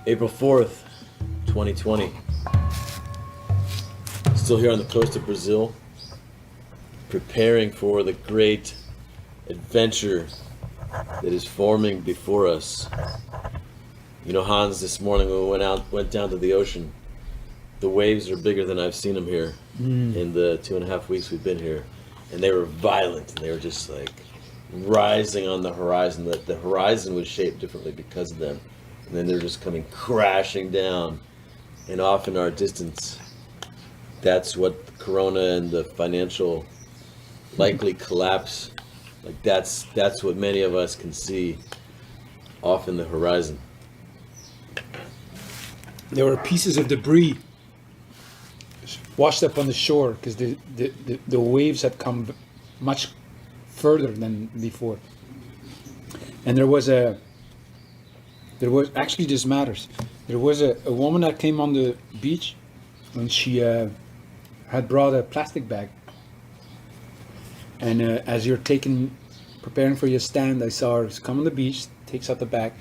April 4th, 2020. Still here on the coast of Brazil, preparing for the great adventure that is forming before us. You know, Hans, this morning when we went down to the ocean, the waves are bigger than I've seen them here in the 2.5 weeks we've been here. And they were violent, and they were just like rising on the horizon. The horizon was shaped differently because of them. And then they're just coming crashing down. And off in our distance, that's what the Corona and the financial likely collapse, like that's what many of us can see off in the horizon. There were pieces of debris washed up on the shore because the waves had come much further than before. And there was actually, this matters. There was a woman that came on the beach and she had brought a plastic bag. And as you're preparing for your stand, I saw her come on the beach, takes out the bag,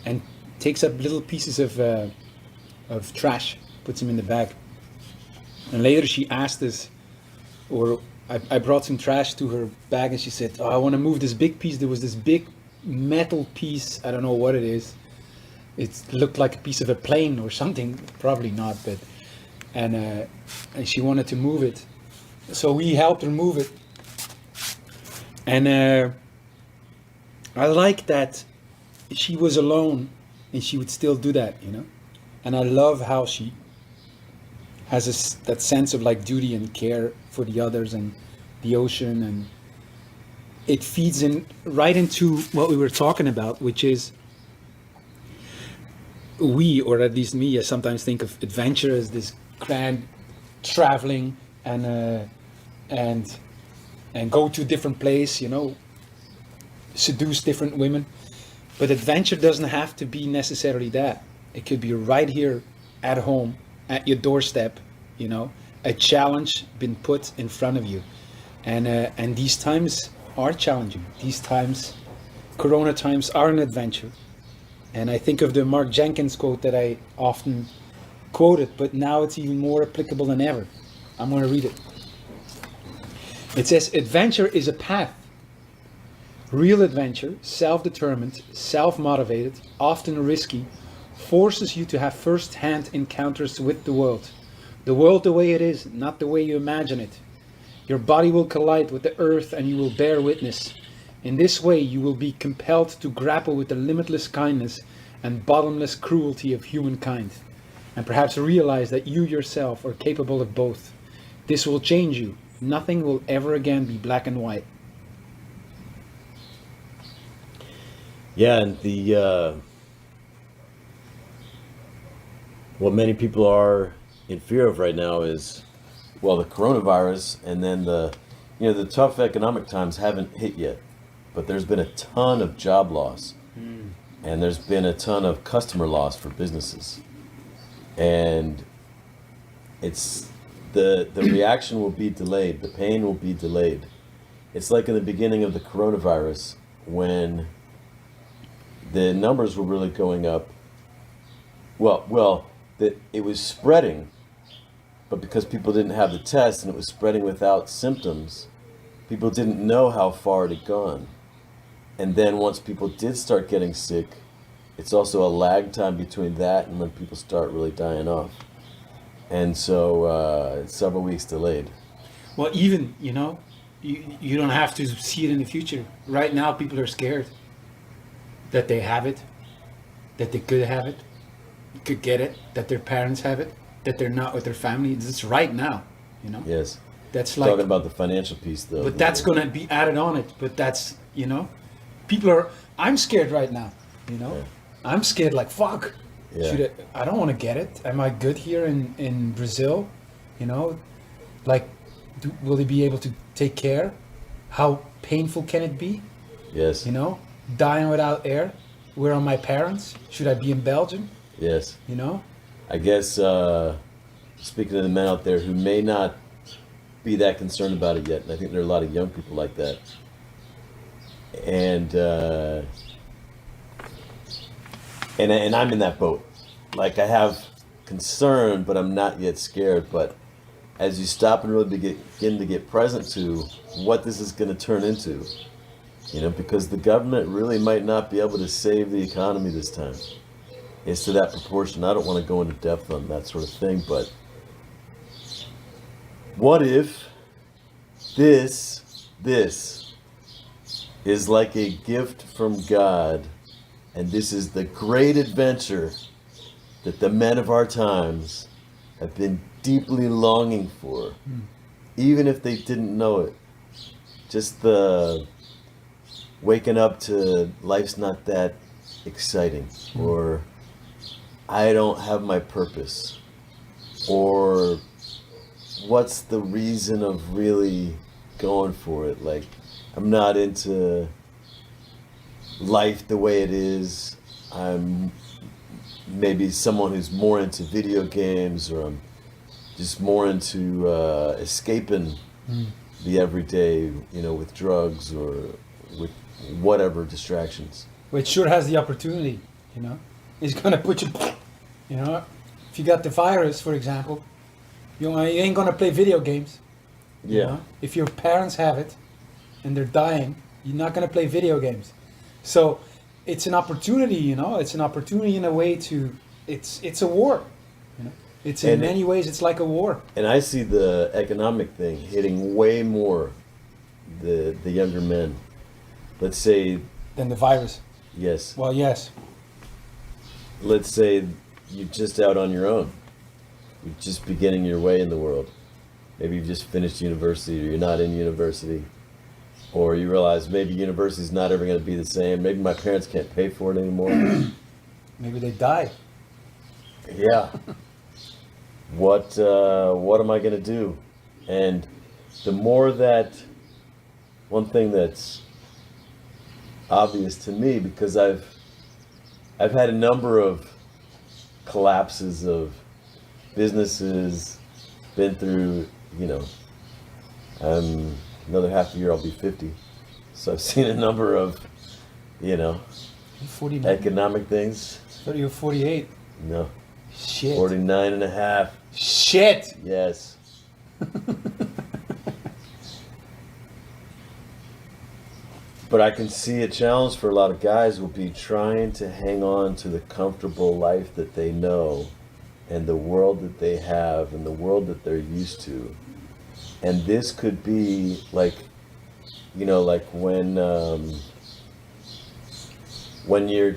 and takes up little pieces of trash, puts them in the bag. And later she asked us, or I brought some trash to her bag, and she said, "Oh, I want to move this big piece." There was this big metal piece, I don't know what it is. It looked like a piece of a plane or something, probably not, but and she wanted to move it. So we helped her move it. And I like that she was alone and she would still do that, you know. And I love how she has that sense of like duty and care for the others and the ocean, and it feeds in right into what we were talking about, which is we, or at least me, I sometimes think of adventure as this grand traveling and go to a different place, you know, seduce different women. But adventure doesn't have to be necessarily that. It could be right here at home, at your doorstep, you know, a challenge been put in front of you. And these times are challenging. These times, Corona times, are an adventure. And I think of the Mark Jenkins quote that I often quoted, but now it's even more applicable than ever. I'm going to read it. It says, "Adventure is a path. Real adventure, self-determined, self-motivated, often risky, forces you to have first-hand encounters with the world. The world the way it is, not the way you imagine it. Your body will collide with the earth and you will bear witness. In this way, you will be compelled to grapple with the limitless kindness and bottomless cruelty of humankind, and perhaps realize that you yourself are capable of both. This will change you. Nothing will ever again be black and white." Yeah, and what many people are in fear of right now is, well, the coronavirus, and then the tough economic times haven't hit yet, but there's been a ton of job loss, and there's been a ton of customer loss for businesses, and it's the reaction will be delayed, the pain will be delayed. It's like in the beginning of the coronavirus when the numbers were really going up. It was spreading, but because people didn't have the test and it was spreading without symptoms, people didn't know how far it had gone. And then once people did start getting sick, it's also a lag time between that and when people start really dying off. And so it's several weeks delayed. Well, even, you know, you don't have to see it in the future. Right now, people are scared that they have it, that they could have it, could get it, that their parents have it, that they're not with their family. It's right now, you know? Yes. That's like, talking about the financial piece, though. But that's going to be added on it. But that's, you know, I'm scared right now, you know? Yeah. I'm scared like, fuck. Yeah. I don't want to get it. Am I good here in Brazil? You know, like, will they be able to take care? How painful can it be? Yes. You know, dying without air. Where are my parents? Should I be in Belgium? Yes. You know? I guess, speaking to the men out there who may not be that concerned about it yet, and I think there are a lot of young people like that. And I'm in that boat. like I have concern, but I'm not yet scared. But as you stop and really begin to get present to what this is going to turn into, because the government really might not be able to save the economy this time. It's to that proportion. I don't want to go into depth on that sort of thing, but what if this is like a gift from God, and this is the great adventure that the men of our times have been deeply longing for, even if they didn't know it. Just the waking up to life's not that exciting, or I don't have my purpose, or what's the reason of really going for it? Like, I'm not into life the way it is. I'm maybe someone who's more into video games, or I'm just more into escaping the everyday, with drugs or with whatever distractions. Which sure has the opportunity, It's gonna put you, if you got the virus, for example, you ain't gonna play video games. Yeah. If your parents have it and they're dying, you're not gonna play video games. So it's an opportunity, It's an opportunity in a way to. It's a war, It's in many ways it's like a war. And I see the economic thing hitting way more the younger men. Let's say. Than the virus. Yes. Well, yes. Let's say you're just out on your own. You're just beginning your way in the world. Maybe you've just finished university, or you're not in university. Or you realize maybe university's not ever going to be the same. Maybe my parents can't pay for it anymore. Maybe they die. Yeah. What am I going to do? And the more that, one thing that's obvious to me, because I've had a number of collapses of businesses, been through, another half a year I'll be 50. So I've seen a number of, 49. economic things. 30 or 48. No. Shit. 49 and a half. Shit. Yes. But I can see a challenge for a lot of guys will be trying to hang on to the comfortable life that they know, and the world that they have, and the world that they're used to. And this could be like, like when you're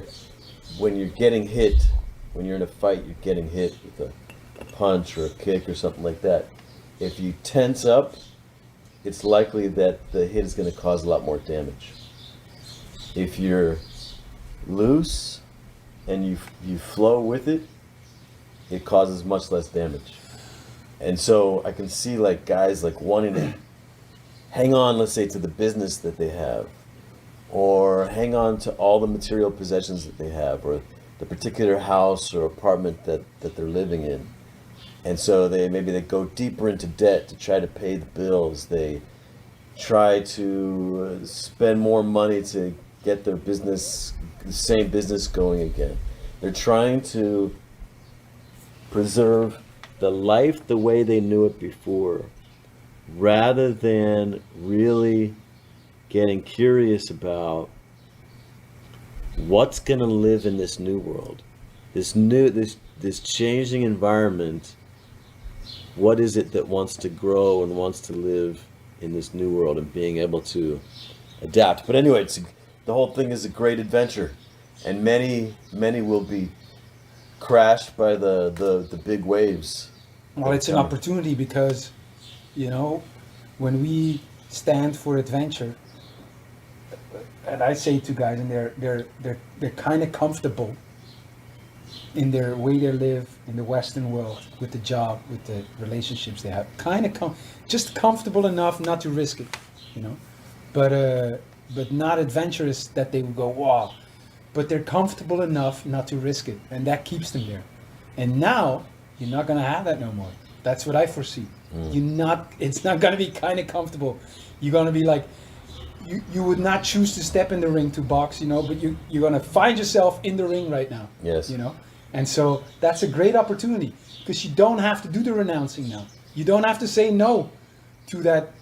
getting hit, when you're in a fight, you're getting hit with a punch or a kick or something like that. If you tense up, it's likely that the hit is going to cause a lot more damage. If you're loose and you flow with it, it causes much less damage. And so I can see like guys like wanting to hang on, let's say, to the business that they have, or hang on to all the material possessions that they have, or the particular house or apartment that they're living in. And so they go deeper into debt to try to pay the bills. They try to spend more money to get their business, the same business going again. They're trying to preserve the life the way they knew it before, rather than really getting curious about what's going to live in this new world, this changing environment. What is it that wants to grow and wants to live in this new world, and being able to adapt? But anyway, the whole thing is a great adventure, and many will be crashed by the big waves. Well, it's an opportunity because, when we stand for adventure, and I say to guys, and they're kind of comfortable in their way they live in the Western world, with the job, with the relationships they have, just comfortable enough not to risk it, but not adventurous that they would go, wow. But they're comfortable enough not to risk it, and that keeps them there. And now you're not going to have that no more. That's what I foresee. It's not going to be kind of comfortable. You're going to be like, you would not choose to step in the ring to box, but you're going to find yourself in the ring right now. Yes. And so that's a great opportunity because you don't have to do the renouncing now. You don't have to say no to that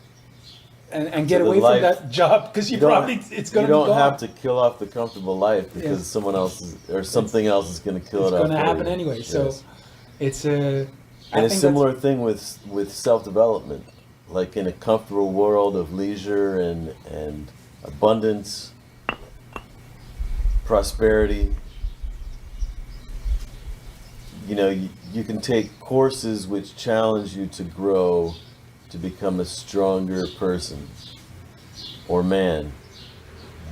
and get To the away life. from that job because You don't- probably it's going to be You don't gone. have to kill off the comfortable life because Yes. someone else is, or something else is going to kill It's it off. going to for happen you. anyway. So Yes. it's a And a similar thing with self-development, like in a comfortable world of leisure and abundance, prosperity. You know, you can take courses which challenge you to grow, to become a stronger person or man.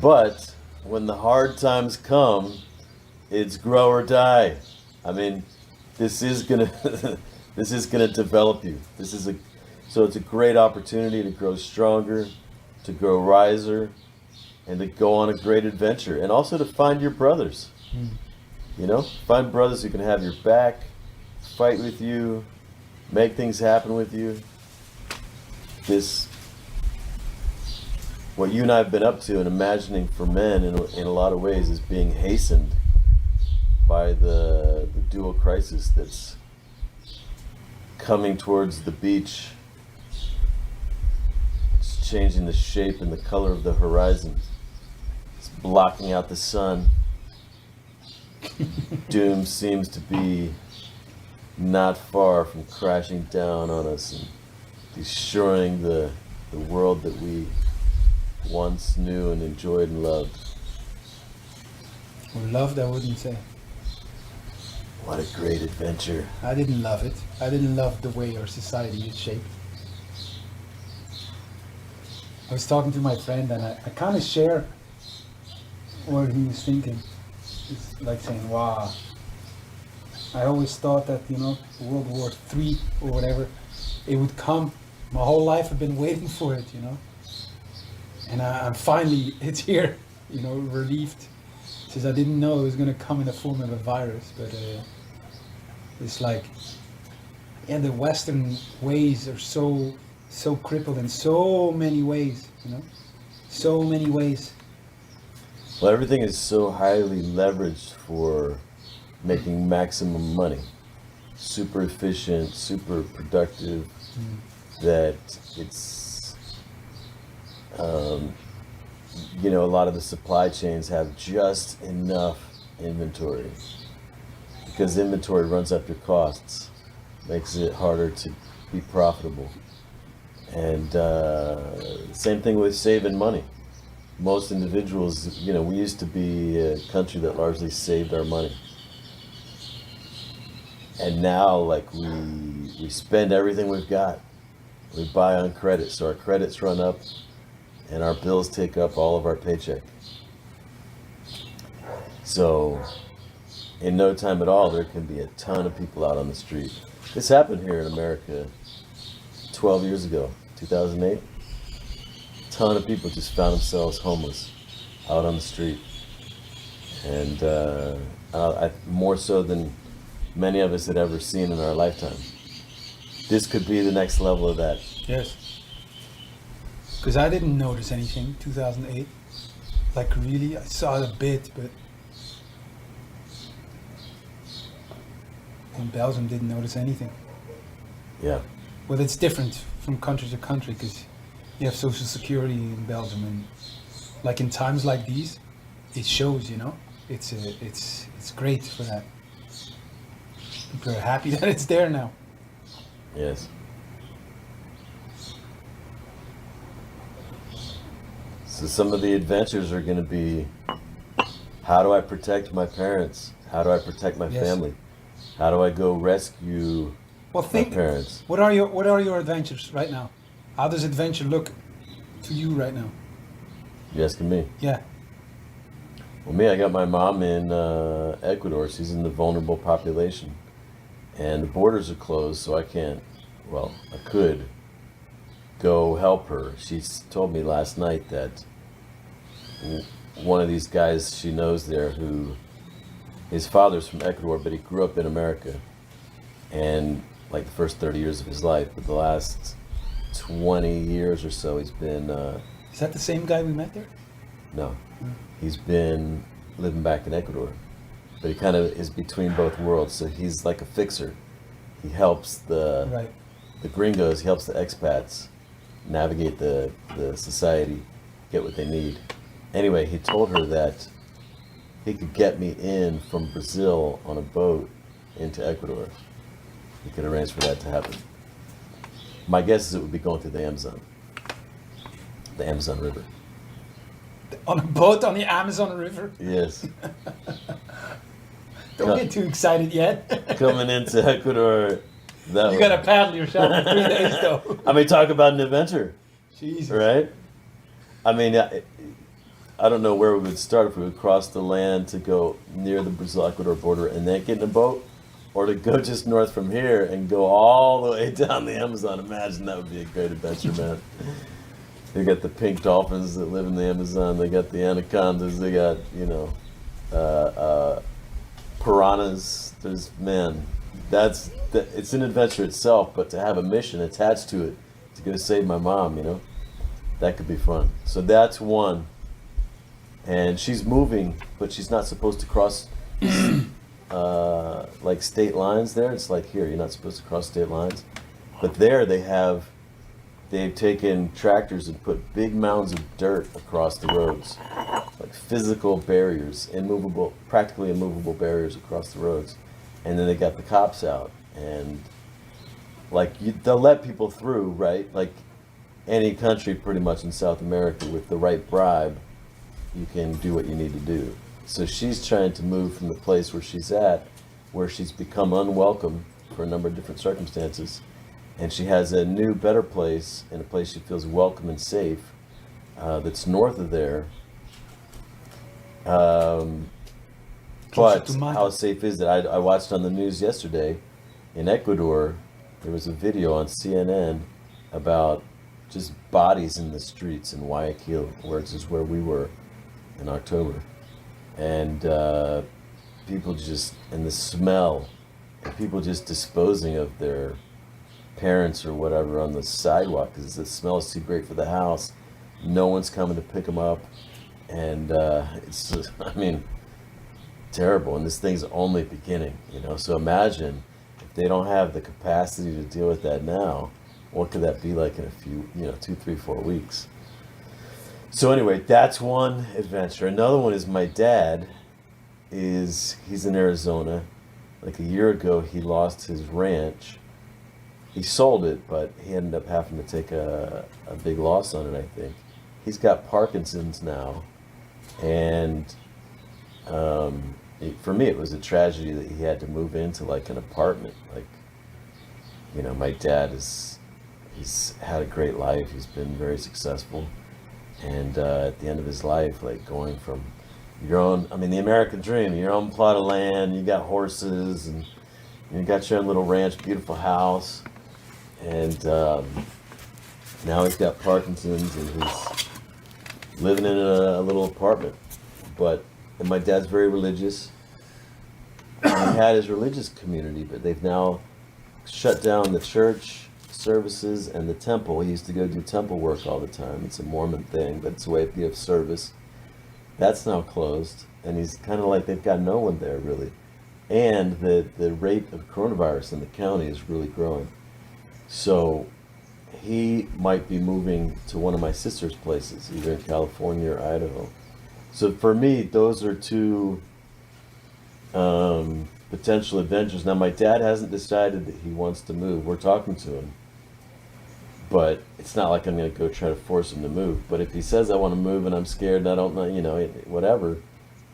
But when the hard times come, it's grow or die. I mean, this is gonna this is gonna develop you. So it's a great opportunity to grow stronger, to grow wiser, and to go on a great adventure, and also to find your brothers. You know, find brothers who can have your back, fight with you, make things happen with you. What you and I have been up to and imagining for men in a lot of ways is being hastened by the dual crisis that's coming towards the beach. It's changing the shape and the color of the horizon. It's blocking out the sun. Doom seems to be not far from crashing down on us and destroying the world that we once knew and enjoyed and loved. Or loved, I wouldn't say. What a great adventure. I didn't love it. I didn't love the way our society is shaped. I was talking to my friend and I kind of share what he was thinking. It's like saying, wow, I always thought that, World War III or whatever, it would come. My whole life I've been waiting for it, And I'm finally, it's here, relieved. Since I didn't know it was going to come in the form of a virus, but it's like, the Western ways are so crippled in so many ways, so many ways. Well, everything is so highly leveraged for making maximum money. Super efficient, super productive, that it's, a lot of the supply chains have just enough inventory. Because inventory runs up your costs, makes it harder to be profitable. And same thing with saving money. Most individuals, we used to be a country that largely saved our money. And now, we spend everything we've got. We buy on credit, so our credits run up and our bills take up all of our paycheck. So, in no time at all, there can be a ton of people out on the street. This happened here in America 12 years ago, 2008. A ton of people just found themselves homeless out on the street. And more so than many of us had ever seen in our lifetime. This could be the next level of that. Yes. Because I didn't notice anything, 2008. Really, I saw it a bit, but in Belgium didn't notice anything. Yeah. Well, it's different from country to country because you have social security in Belgium, and in times like these, it shows. It's great for that. People are happy that it's there now. Yes. So some of the adventures are going to be, how do I protect my parents? How do I protect my Yes. family? How do I go rescue Well, my parents? What are your adventures right now? How does adventure look to you right now? You asking me? Yeah. Well, me, I got my mom in Ecuador. She's in the vulnerable population. And the borders are closed, so I can't, I could go help her. She told me last night that one of these guys she knows there who, his father's from Ecuador, but he grew up in America. And the first 30 years of his life, but the last 20 years or so, he's been... Is that the same guy we met there? No. He's been living back in Ecuador. but he kind of is between both worlds. So he's like a fixer. He helps the gringos, he helps the expats navigate the society, get what they need. Anyway, he told her that he could get me in from Brazil on a boat into Ecuador. He could arrange for that to happen. My guess is it would be going through the Amazon River. On a boat on the Amazon River? Yes. Don't get too excited yet. Coming into Ecuador. You gotta paddle yourself in 3 days, though. I mean, talk about an adventure. Jesus. Right? I mean, I don't know where we would start, if we would cross the land to go near the Brazil-Ecuador border and then get in a boat, or to go just north from here and go all the way down the Amazon. Imagine, that would be a great adventure, man. They got the pink dolphins that live in the Amazon. They got the anacondas. They got, piranhas. There's, man, it's an adventure itself, but to have a mission attached to it, to go save my mom, that could be fun. So that's one. And she's moving, but she's not supposed to cross like state lines there. It's like here, you're not supposed to cross state lines. But there they've taken tractors and put big mounds of dirt across the roads, like physical barriers, practically immovable barriers across the roads. And then they got the cops out, and they'll let people through, right? Like any country pretty much in South America, with the right bribe, you can do what you need to do. So she's trying to move from the place where she's at, where she's become unwelcome for a number of different circumstances, and she has a new, better place, and a place she feels welcome and safe, that's north of there. But how safe is it? I watched on the news yesterday in Ecuador, there was a video on CNN about just bodies in the streets in Guayaquil, where we were in October. And people just, and the smell, and people just disposing of their parents or whatever on the sidewalk because the smell is too great for the house. No one's coming to pick them up. And it's just, terrible. And this thing's only beginning, So imagine if they don't have the capacity to deal with that now, what could that be like in a few, 2, 3, 4 weeks? So anyway, that's one adventure. Another one is my dad. He's in Arizona. Like a year ago, he lost his ranch. He sold it, but he ended up having to take a big loss on it, I think. He's got Parkinson's now, and for me, it was a tragedy that he had to move into like an apartment. My dad he's had a great life. He's been very successful. And at the end of his life, like going from your own, the American dream, your own plot of land, you got horses, and you got your own little ranch, beautiful house. And now he's got Parkinson's and he's living in a little apartment. And my dad's very religious. And he had his religious community, but they've now shut down the church services and the temple. He used to go do temple work all the time. It's a Mormon thing, but it's a way of service. That's now closed, and he's kind of like, they've got no one there really. And the rate of coronavirus in the county is really growing. So he might be moving to one of my sister's places, either in California or Idaho. So for me, those are two potential adventures. Now my dad hasn't decided that he wants to move. We're talking to him. But it's not like I'm going to go try to force him to move. But if he says I want to move and I'm scared and I don't know, whatever,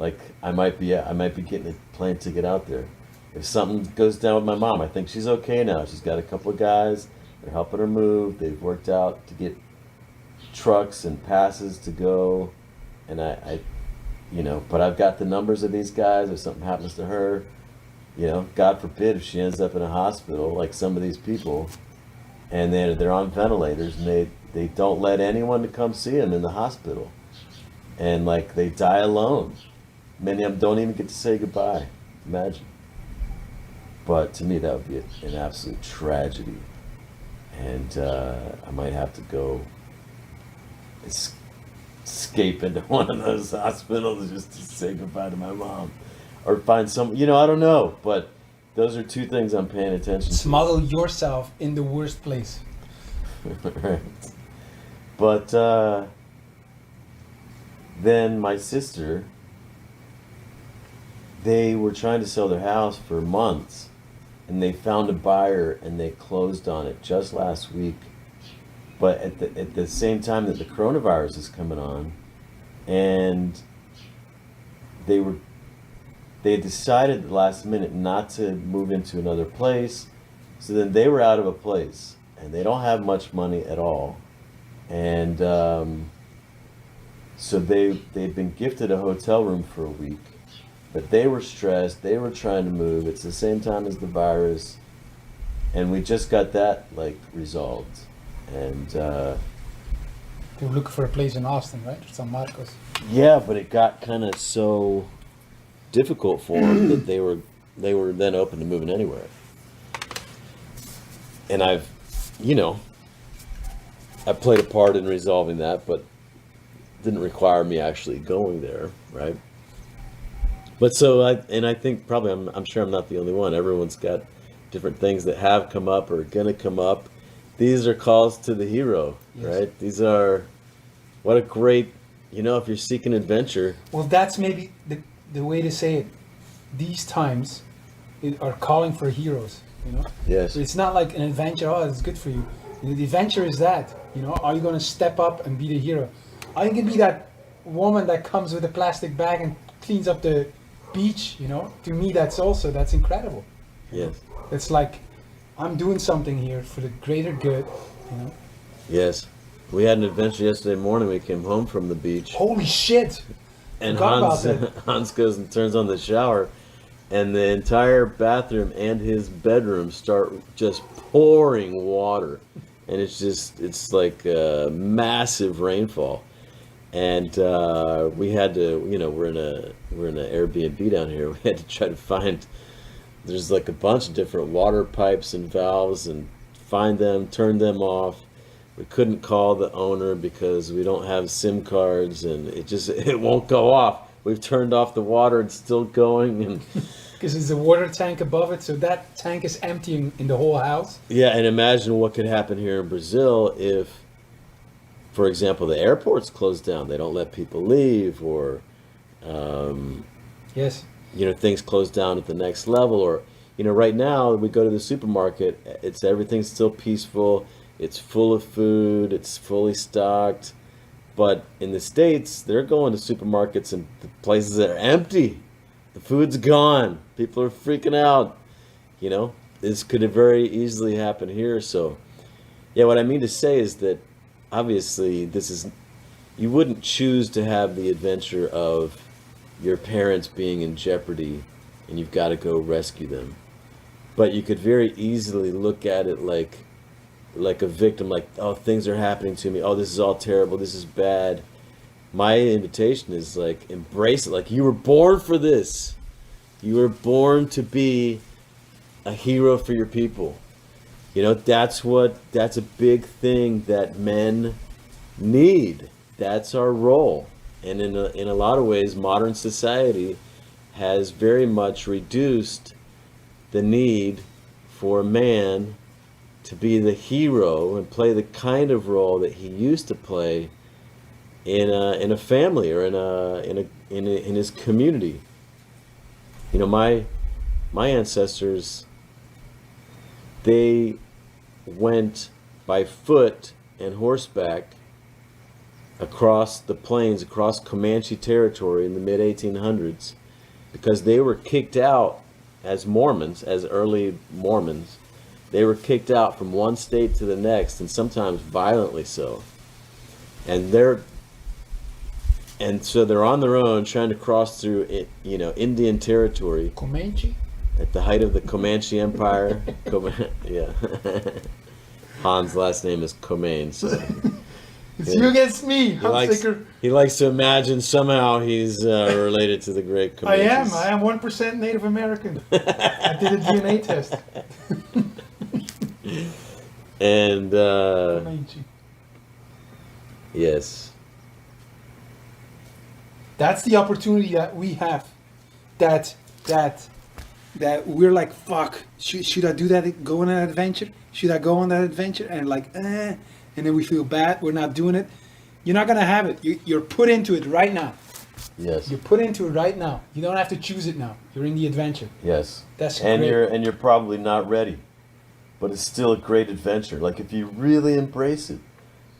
I might be getting a plane ticket out there. If something goes down with my mom, I think she's okay now. She's got a couple of guys. They're helping her move. They've worked out to get trucks and passes to go. And but I've got the numbers of these guys. If something happens to her, God forbid if she ends up in a hospital like some of these people, and they're on ventilators, and they don't let anyone to come see them in the hospital, and they die alone. Many of them don't even get to say goodbye. Imagine. But to me, that would be an absolute tragedy, and I might have to go escape into one of those hospitals just to say goodbye to my mom. or find some. I don't know, but those are two things I'm paying attention to. Smuggle yourself in the worst place. Right. But then my sister, they were trying to sell their house for months, and they found a buyer and they closed on it just last week. But at the same time that the coronavirus is coming on, and they had decided at the last minute not to move into another place, so then they were out of a place, and they don't have much money at all, and so they'd been gifted a hotel room for a week, but they were stressed, they were trying to move, it's the same time as the virus, and we just got that resolved, and They were looking for a place in Austin, right? Or San Marcos. yeah, but it got kind of so difficult for them that they were then open to moving anywhere. And I played a part in resolving that, but didn't require me actually going there, right? But so I think probably I'm sure I'm not the only one. Everyone's got different things that have come up or are gonna come up. These are calls to the hero, Yes. right? These are what a great, if you're seeking adventure. Well, that's maybe the way to say it. These times are calling for heroes, Yes. It's not like an adventure, it's good for you. The adventure is that, are you going to step up and be the hero? Are you going to be that woman that comes with a plastic bag and cleans up the beach, To me, that's incredible. Yes. It's like, I'm doing something here for the greater good, Yes. We had an adventure yesterday morning. We came home from the beach. Holy shit! And Forgot about that. Hans goes and turns on the shower, and the entire bathroom and his bedroom start just pouring water, and it's like a massive rainfall, and we had to, we're in an Airbnb down here. We had to try to find. There's like a bunch of different water pipes and valves, and find them, turn them off. We couldn't call the owner because we don't have SIM cards, and it won't go off. We've turned off the water, it's still going, and Because there's a water tank above it, so that tank is emptying in the whole house. yeah, and imagine what could happen here in Brazil if, for example, the airport's closed down. They don't let people leave, or Yes. things close down at the next level, or right now we go to the supermarket, everything's still peaceful. It's full of food, it's fully stocked. But in the States, they're going to supermarkets and the places that are empty. The food's gone. People are freaking out. This could have very easily happened here. So, yeah, what I mean to say is that obviously you wouldn't choose to have the adventure of your parents being in jeopardy and you've got to go rescue them. But you could very easily look at it like a victim, oh, things are happening to me, oh, this is all terrible, this is bad. My invitation is embrace it, you were born for this. You were born to be a hero for your people. That's a big thing that men need. That's our role. And in a lot of ways, modern society has very much reduced the need for a man to be the hero and play the kind of role that he used to play in a family or in his community. My ancestors, they went by foot and horseback across the plains, across Comanche territory in the mid-1800s, because they were kicked out as Mormons, as early Mormons. They were kicked out from one state to the next, and sometimes violently so. And so they're on their own trying to cross through Indian territory Comanche? at the height of the Comanche Empire. Yeah. Hans' last name is Comyn, so It's you against me, he likes to imagine somehow he's related to the great Comanches. I am 1% Native American. I did a DNA test. And Comanche. yes. That's the opportunity that we have. That that we're like, fuck, should I do that? Go on that adventure? Should I go on that adventure? And like, and then we feel bad. We're not doing it. You're not gonna have it. You're put into it right now. Yes. You're put into it right now. You don't have to choose it now. You're in the adventure. Yes. That's and great. you're probably not ready, but it's still a great adventure. Like if you really embrace it,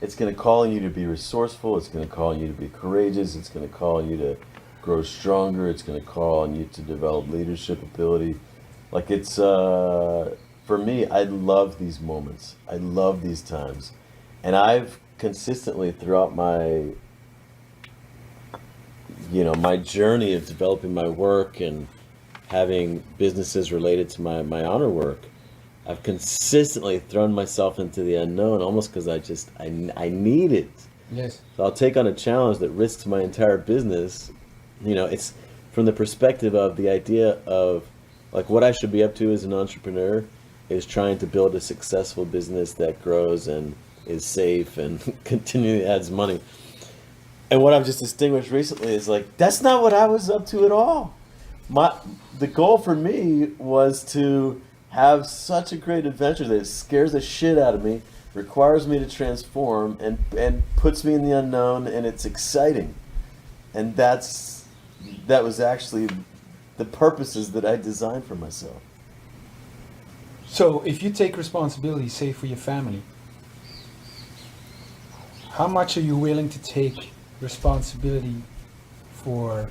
it's going to call on you to be resourceful. It's going to call on you to be courageous. It's going to call on you to grow stronger. It's going to call on you to develop leadership ability. Like it's for me, I love these moments. I love these times, and I've consistently throughout my my journey of developing my work and having businesses related to my honor work, I've consistently thrown myself into the unknown almost because I need it. Yes. So I'll take on a challenge that risks my entire business. It's from the perspective of the idea of like what I should be up to as an entrepreneur is trying to build a successful business that grows and is safe and continually adds money. And what I've just distinguished recently is like, that's not what I was up to at all. The goal for me was to have such a great adventure that it scares the shit out of me, requires me to transform, and puts me in the unknown, and it's exciting. And that was actually the purposes that I designed for myself. So if you take responsibility, say for your family, how much are you willing to take responsibility for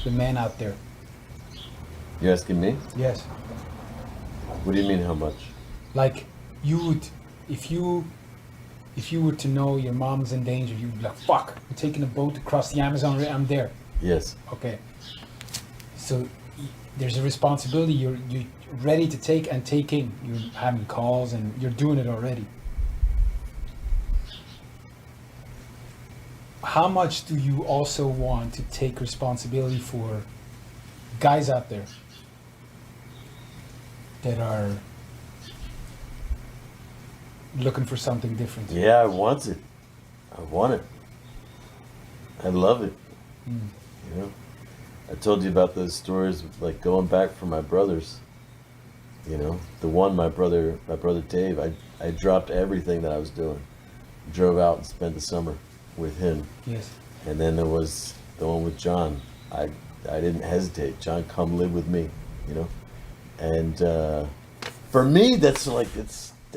the men out there? You're asking me? Yes. What do you mean how much? Like you would, if you were to know your mom's in danger, you'd be like, fuck, I'm taking a boat across the Amazon, I'm there. Yes. Okay. So there's a responsibility you're ready to take and taking. You're having calls and you're doing it already. How much do you also want to take responsibility for guys out there that are looking for something different? Yeah, I want it. I want it. I love it. I told you about those stories, like going back for my brothers. The one, my brother Dave, I dropped everything that I was doing, drove out and spent the summer with him. Yes. And then there was the one with John. I didn't hesitate. John, come live with me, And for me, that's like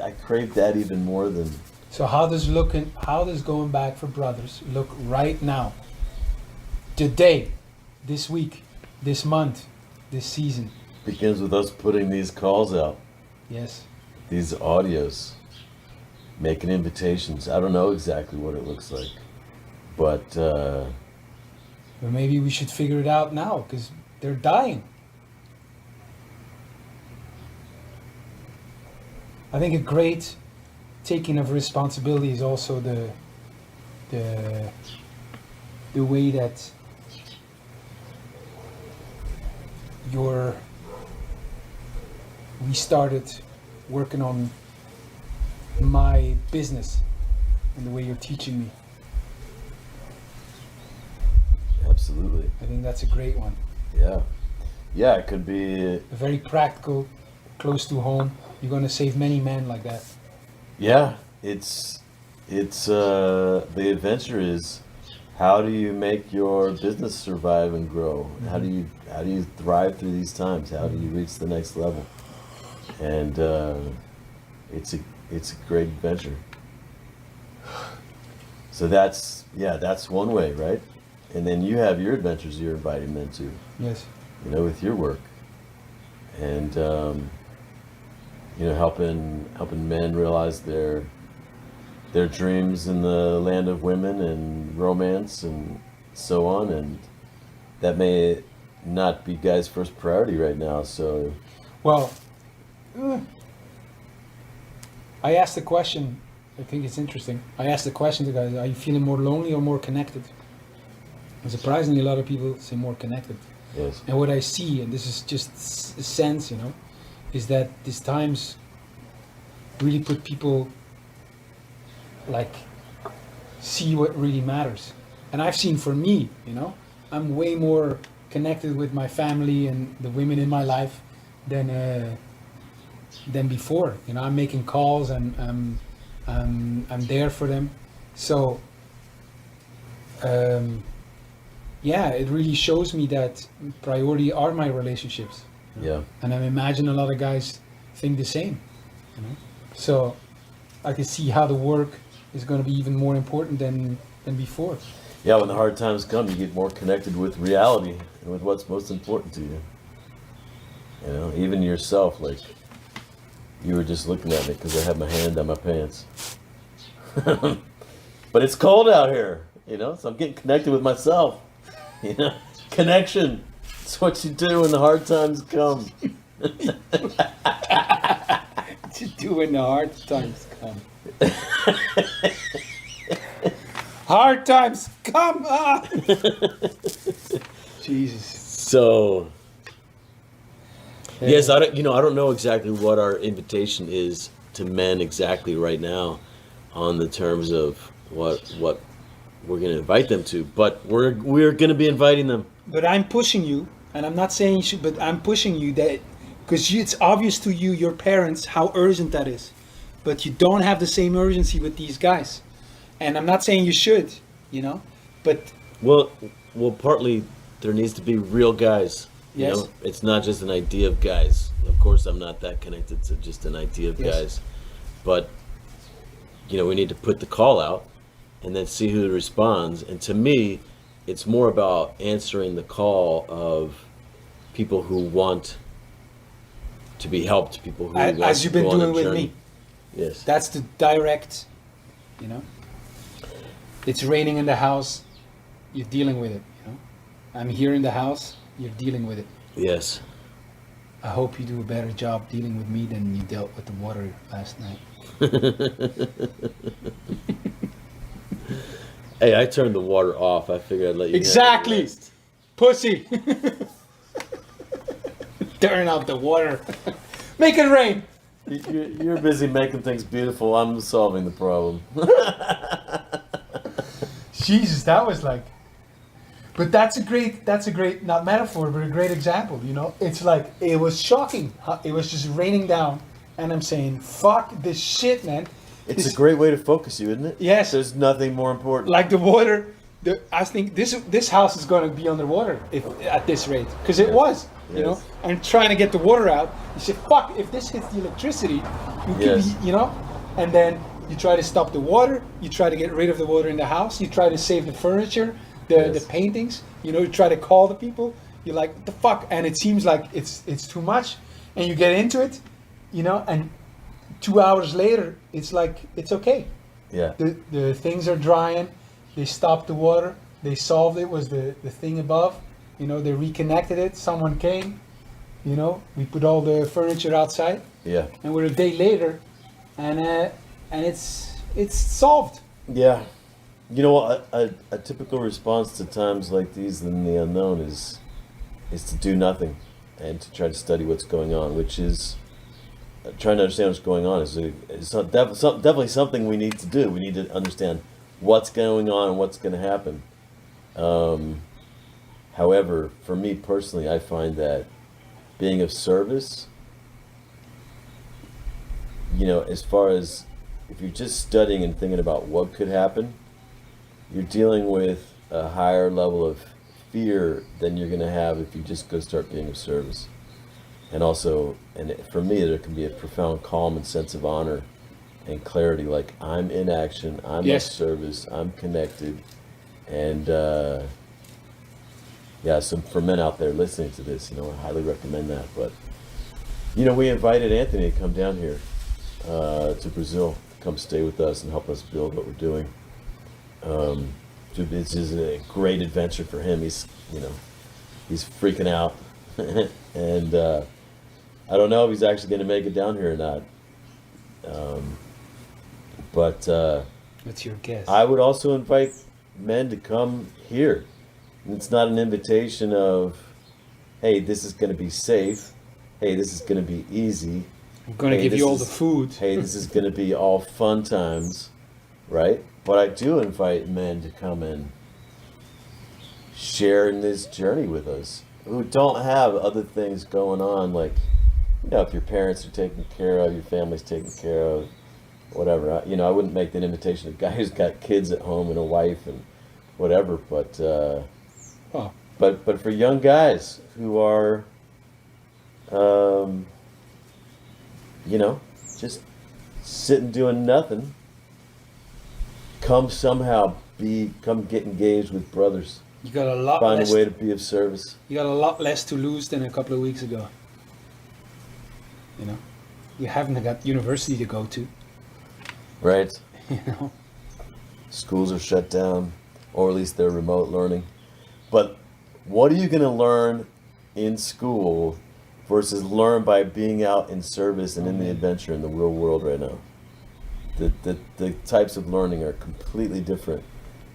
I crave that even more than. So how does going back for brothers look right now? Today, this week, this month, this season. Begins with us putting these calls out. Yes. These audios. Making invitations. I don't know exactly what it looks like, but. Well, maybe we should figure it out now because they're dying. I think a great taking of responsibility is also the way that we started working on my business and the way you're teaching me. Absolutely. I think that's a great one. Yeah. Yeah, it could be. A very practical, close to home. You're going to save many men like that. Yeah, it's the adventure is how do you make your business survive and grow? Mm-hmm. How do you thrive through these times? How do you reach the next level? And it's a great adventure. So that's one way, right? And then you have your adventures you're inviting men to. Yes. With your work. And helping men realize their dreams in the land of women and romance and so on, and that may not be guys' first priority right now. So, well, I asked the question. I think it's interesting. I asked the question to guys: are you feeling more lonely or more connected? And surprisingly, a lot of people say more connected. Yes. And what I see, and this is just a sense, is that these times really put people see what really matters. And I've seen for me, I'm way more connected with my family and the women in my life than before. You know, I'm making calls and I'm there for them. So yeah, it really shows me that priority are my relationships. Yeah. And I imagine a lot of guys think the same. You know? So I can see how the work is going to be even more important than before. Yeah, when the hard times come, you get more connected with reality and with what's most important to you. You know, even yourself, like, you were just looking at me because I had my hand down my pants. But it's cold out here, you know, so I'm getting connected with myself. You know, connection. It's what you do when the hard times come. What you do when the hard times come. Hard times come on. Jesus. So, yes, I don't know exactly what our invitation is to men exactly right now, on the terms of what we're going to invite them to, but we're going to be inviting them. But I'm pushing you, and I'm not saying you should, but I'm pushing you that because it's obvious to you, your parents, how urgent that is, but you don't have the same urgency with these guys. And I'm not saying you should, you know, but well, partly there needs to be real guys. You Yes. know, it's not just an idea of guys. Of course, I'm not that connected to just an idea of Yes. guys, but you know, we need to put the call out and then see who responds. And to me, it's more about answering the call of people who want to be helped, people who want as to you've been go on a doing with journey. me. Yes. That's the direct, you know. It's raining in the house, you're dealing with it, you know. I'm here in the house, you're dealing with it. Yes. I hope you do a better job dealing with me than you dealt with the water last night. Hey, I turned the water off. I figured I'd let you Exactly. handle the rest. Pussy. Turn out the water. Make it rain. You're busy making things beautiful. I'm solving the problem. Jesus, that was like. But that's a great, not metaphor, but a great example, you know? It's like, it was shocking. It was just raining down, and I'm saying, fuck this shit, man. It's a great way to focus you, isn't it? Yes. There's nothing more important. Like the water, I think this house is going to be underwater at this rate. Because it was, you know? Yes. I'm trying to get the water out. You say, fuck, if this hits the electricity, you could Yes. be, you know? And then you try to stop the water, you try to get rid of the water in the house, you try to save the furniture, the Yes. paintings, you know, you try to call the people, you're like, what the fuck? And it seems like it's too much, and you get into it, you know, and 2 hours later, it's like, it's okay. Yeah. The things are drying, they stopped the water, they solved it, was the thing above, you know, they reconnected it, someone came, you know, we put all the furniture outside, Yeah. and we're a day later, and it's solved. Yeah. You know what? A typical response to times like these in the unknown is to do nothing and to try to study what's going on, which is trying to understand what's going on is definitely something we need to do. We need to understand what's going on and what's going to happen. However, for me personally, I find that being of service, you know, as far as if you're just studying and thinking about what could happen, you're dealing with a higher level of fear than you're going to have if you just go start being of service. And also, for me, there can be a profound calm and sense of honor and clarity, like I'm in action, I'm Yes. of service, I'm connected. And yeah, so for men out there listening to this, you know, I highly recommend that. But, you know, we invited Anthony to come down here to Brazil, to come stay with us and help us build what we're doing. This is a great adventure for him. He's freaking out. And I don't know if he's actually going to make it down here or not. But What's your guess? I would also invite men to come here. It's not an invitation of, hey, this is going to be safe. Hey, this is going to be easy. I'm going to Hey, give this you all is- the food. Hey, this is going to be all fun times, right? But I do invite men to come and sharing this journey with us, who don't have other things going on, like, if your parents are taken care of, your family's taken care of, whatever. I wouldn't make that invitation to a guy who's got kids at home and a wife and whatever, but for young guys who are, just sitting doing nothing, come get engaged with brothers. You got a lot. Find a way to be of service. You got a lot less to lose than a couple of weeks ago. You haven't got university to go to. Right. Schools are shut down, or at least they're remote learning. But what are you going to learn in school versus learn by being out in service and in the adventure in the real world right now? The types of learning are completely different.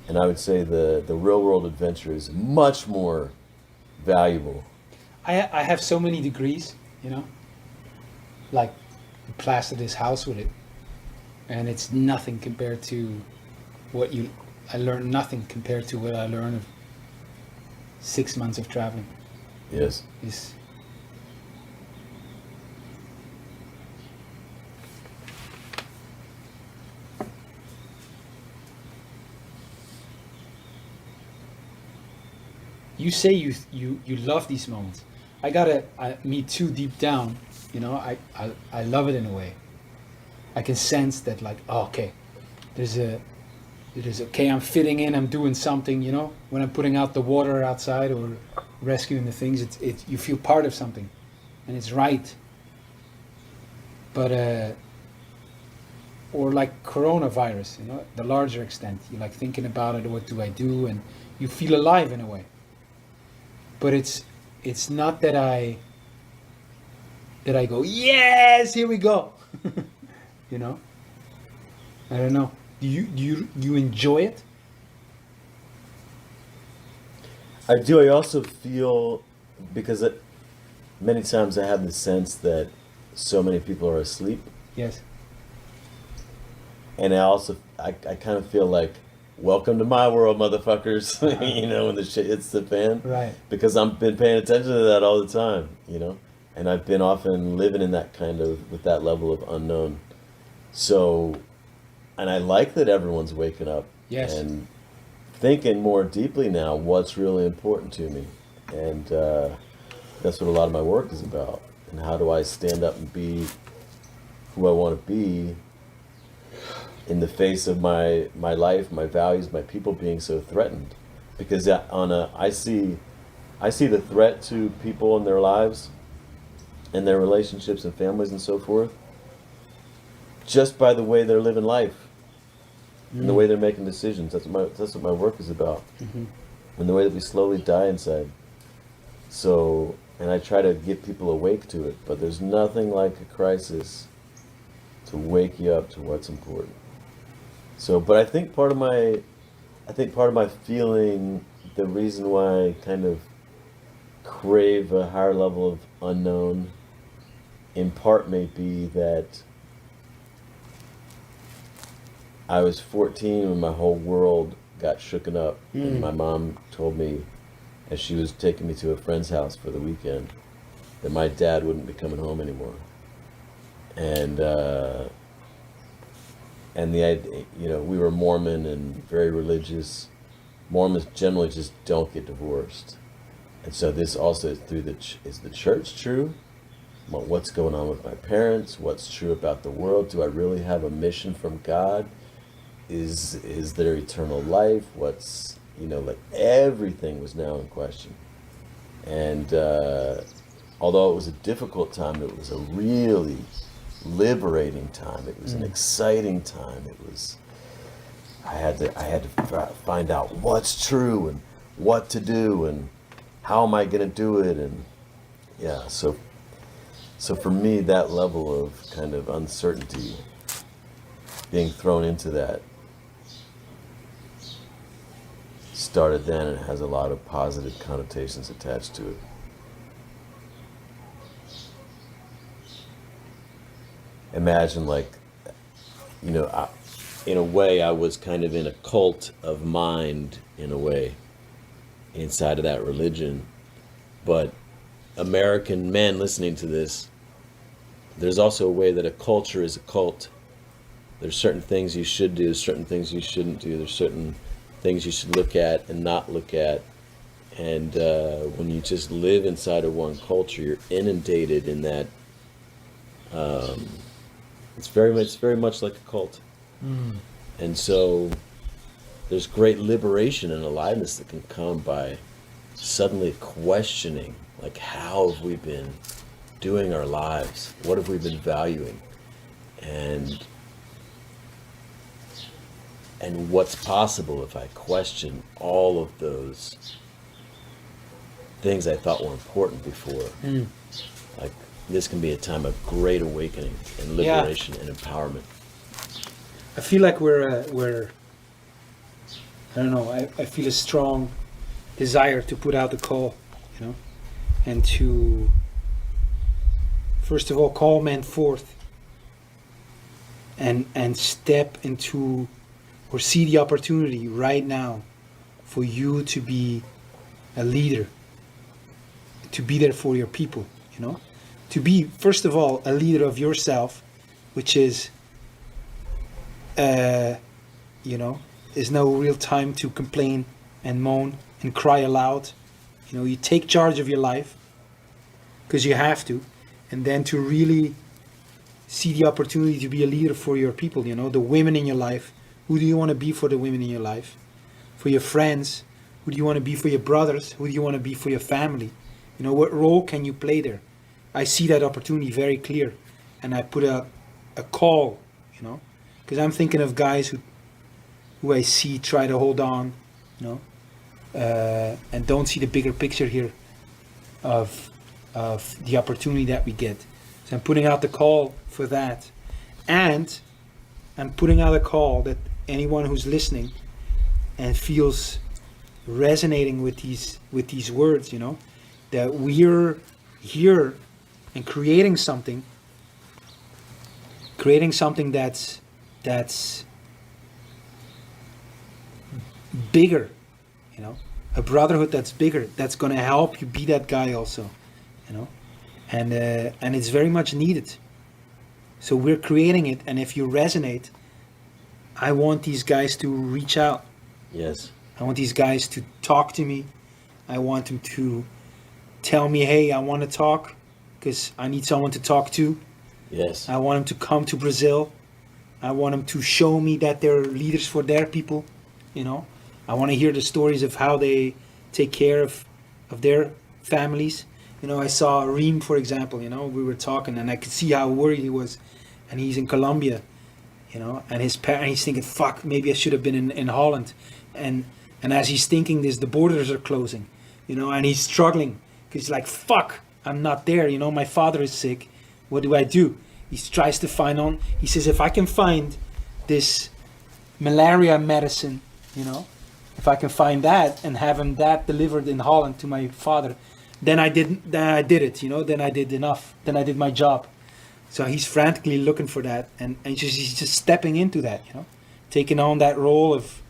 And I would say the real world adventure is much more valuable. I have so many degrees, like I plastered this house with it. And it's nothing compared to I learned nothing compared to what I learned of 6 months of traveling. Yes. You say you love these moments. Me too, deep down, I love it in a way. I can sense that, like, okay, I'm fitting in, I'm doing something, when I'm putting out the water outside or rescuing the things, you feel part of something and it's right. But or like coronavirus, the larger extent, you're like thinking about it, what do I do? And you feel alive in a way. But it's not that I go, yes, here we go. I don't know. Do you enjoy it? I do. I also feel, because many times I have the sense that so many people are asleep. Yes. And I kind of feel like, welcome to my world, motherfuckers. When the shit hits the fan. Right. Because I've been paying attention to that all the time, and I've been often living in that with that level of unknown. So, and I like that everyone's waking up. Yes. And thinking more deeply now what's really important to me. And that's what a lot of my work is about. And how do I stand up and be who I want to be in the face of my life, my values, my people being so threatened? Because I see the threat to people in their lives and their relationships and families and so forth just by the way they're living life and the way they're making decisions. That's what my work is about. Mm-hmm. And the way that we slowly die inside. So, and I try to get people awake to it, but there's nothing like a crisis to wake you up to what's important. So, but I think part of my feeling, the reason why I kind of crave a higher level of unknown, in part may be that I was 14 when my whole world got shooken up. And my mom told me, as she was taking me to a friend's house for the weekend, that my dad wouldn't be coming home anymore. And the idea, we were Mormon and very religious. Mormons generally just don't get divorced. And so this also is the church true? What's going on with my parents? What's true about the world? Do I really have a mission from God? Is there eternal life? What's, everything was now in question. And although it was a difficult time, it was a really liberating time. It was an exciting time. I had to find out what's true and what to do and how am I going to do it. And yeah, so for me, that level of kind of uncertainty, being thrown into that, started then, and it has a lot of positive connotations attached to it. Imagine, like, in a way, I was kind of in a cult of mind, in a way. inside of that religion. But American men listening to this, there's also a way that a culture is a cult. There's certain things you should do, certain things you shouldn't do. There's certain things you should look at and not look at. And when you just live inside of one culture, you're inundated in that. It's very much like a cult. And so there's great liberation and aliveness that can come by suddenly questioning, like, how have we been doing our lives? What have we been valuing? And what's possible if I question all of those things I thought were important before? Like, this can be a time of great awakening and liberation and empowerment. I feel like we're I don't know, I feel a strong desire to put out the call, you know, and to first of all call men forth and step into or see the opportunity right now for you to be a leader, to be there for your people, you know, to be first of all a leader of yourself, which is you know, there's no real time to complain and moan and cry aloud. You know, you take charge of your life because you have to, and then to really see the opportunity to be a leader for your people, you know, the women in your life. Who do you want to be for the women in your life? For your friends? Who do you want to be for your brothers? Who do you want to be for your family? You know, what role can you play there? I see that opportunity very clear, and I put a call, you know, because I'm thinking of guys who I see try to hold on, you know, and don't see the bigger picture here of the opportunity that we get. So I'm putting out the call for that, and I'm putting out a call that anyone who's listening and feels resonating with these words, you know, that we're here and creating something that's bigger, you know, a brotherhood that's bigger, that's going to help you be that guy also, you know, and it's very much needed. So we're creating it, and if you resonate, I want these guys to reach out. Yes. I want these guys to talk to me. I want them to tell me, hey, I want to talk because I need someone to talk to. Yes. I want them to come to Brazil. I want them to show me that they're leaders for their people, you know. I want to hear the stories of how they take care of their families. You know, I saw Reem, for example, you know, we were talking and I could see how worried he was. And he's in Colombia, you know, and he's thinking, fuck, maybe I should have been in Holland. And as he's thinking this, the borders are closing, you know, and he's struggling because he's like, fuck, I'm not there. You know, my father is sick. What do? He tries to find he says, if I can find this malaria medicine, you know, if I can find that and have him that delivered in Holland to my father, then I did it, you know, then I did enough. Then I did my job. So he's frantically looking for that, and he's just stepping into that, you know, taking on that role of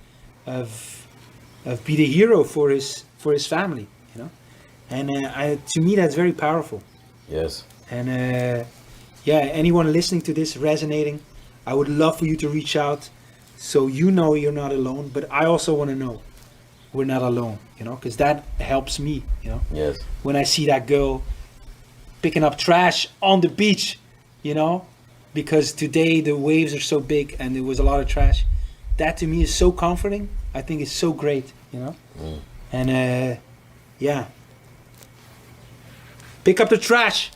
be the hero for his family, you know, and to me that's very powerful. Yes. And anyone listening to this resonating, I would love for you to reach out, so you know you're not alone. But I also want to know we're not alone, you know, because that helps me, you know. Yes. When I see that girl picking up trash on the beach, you know, because today the waves are so big and there was a lot of trash. That to me is so comforting. I think it's so great, you know. And pick up the trash.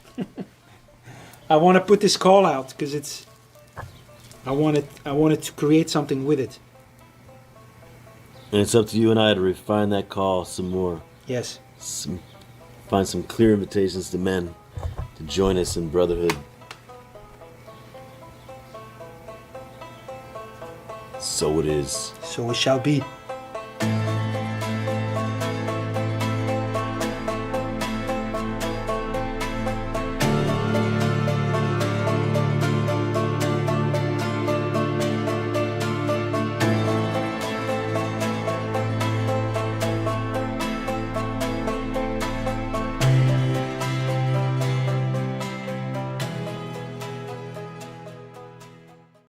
I want to put this call out because I wanted to create something with it. And it's up to you and I to refine that call some more. Yes. Find some clear invitations to men to join us in Brotherhood. So it is. So it shall be.